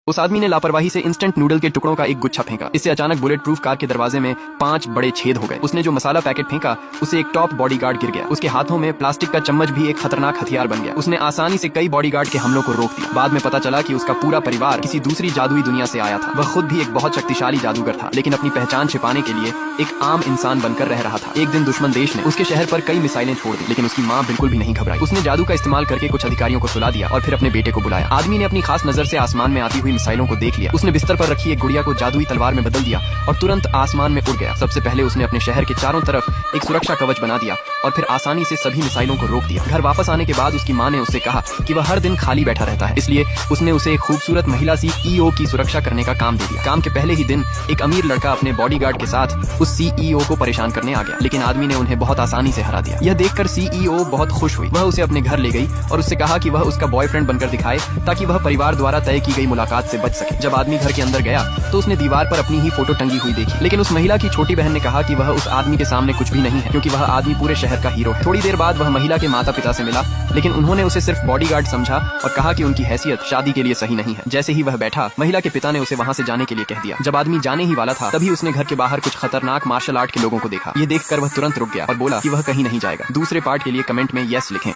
उस आदमी ने लापरवाही से इंस्टेंट नूडल के टुकड़ों का एक गुच्छा फेंका। इससे अचानक बुलेट प्रूफ कार के दरवाजे में 5 बड़े छेद हो गए। उसने जो मसाला पैकेट फेंका उसे एक टॉप बॉडीगार्ड गिर गया। उसके हाथों में प्लास्टिक का चम्मच भी एक खतरनाक हथियार बन गया। उसने आसानी से कई बॉडीगार्ड के हमलों को रोक दिया। बाद में पता चला कि उसका पूरा परिवार किसी दूसरी जादुई दुनिया से आया था। वह खुद भी एक बहुत शक्तिशाली जादूगर था, लेकिन अपनी पहचान छिपाने के लिए एक आम इंसान बनकर रह रहा था। एक दिन दुश्मन देश ने उसके शहर पर कई मिसाइलें छोड़ दी, लेकिन उसकी माँ बिल्कुल भी नहीं घबराई। उसने जादू का इस्तेमाल करके कुछ अधिकारियों को सुला दिया और फिर अपने बेटे को बुलाया। आदमी ने अपनी खास नजर से आसमान में आती हुई मिसाइलों को देख लिया। उसने बिस्तर पर रखी एक गुड़िया को जादुई तलवार में बदल दिया और तुरंत आसमान में उड़ गया। सबसे पहले उसने अपने शहर के चारों तरफ एक सुरक्षा कवच बना दिया और फिर आसानी से सभी मिसाइलों को रोक दिया। घर वापस आने के बाद उसकी माँ ने उससे कहा कि वह हर दिन खाली बैठा रहता है, इसलिए उसने उसे एक खूबसूरत महिला सीईओ की सुरक्षा करने का काम दे दिया। काम के पहले ही दिन एक अमीर लड़का अपने बॉडीगार्ड के साथ उस सीईओ को परेशान करने आ गया, लेकिन आदमी ने उन्हें बहुत आसानी से हरा दिया। यह देखकर सीईओ बहुत खुश हुई। वह उसे अपने घर ले गई और उससे कहा कि वह उसका बॉयफ्रेंड बनकर दिखाए ताकि वह परिवार द्वारा तय की गई मुलाकात से बच सके। जब आदमी घर के अंदर गया तो उसने दीवार पर अपनी ही फोटो टंगी हुई देखी, लेकिन उस महिला की छोटी बहन ने कहा कि वह उस आदमी के सामने कुछ भी नहीं है, क्योंकि वह आदमी पूरे शहर का हीरो है। थोड़ी देर बाद वह महिला के माता पिता से मिला, लेकिन उन्होंने उसे सिर्फ बॉडीगार्ड समझा और कहा कि उनकी हैसियत शादी के लिए सही नहीं है। जैसे ही वह बैठा, महिला के पिता ने उसे वहां से जाने के लिए कह दिया। जब आदमी जाने ही वाला था, तभी उसने घर के बाहर कुछ खतरनाक मार्शल आर्ट के लोगों को देखा। ये देखकर वह तुरंत रुक गया और बोला कि वह कहीं नहीं जाएगा। दूसरे पार्ट के लिए कमेंट में यस लिखें।